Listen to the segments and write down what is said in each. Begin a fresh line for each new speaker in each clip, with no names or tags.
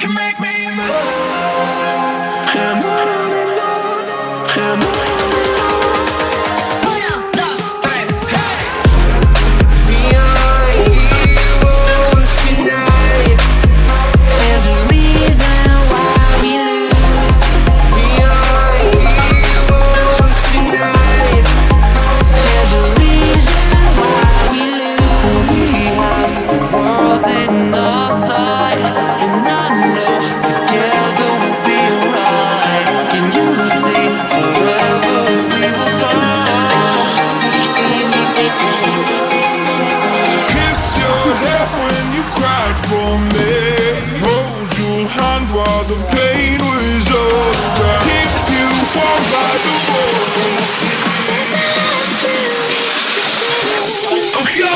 you make me move. And on and on and on. While the pain was over, keep you warm by the water. Oh, yo.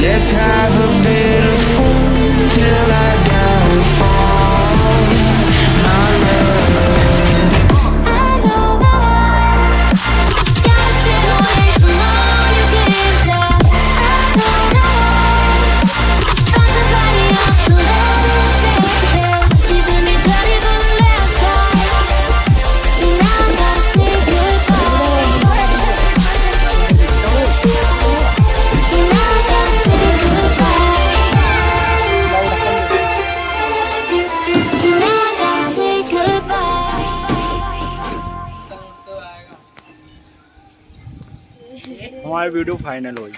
Let's have a bit of fun till I downfall, my love. I know that gotta stay away from all your games. I know that find somebody else to love you. You did me dirty the last time, so now I gotta say goodbye. So now I gotta say
हमारी video final हुई।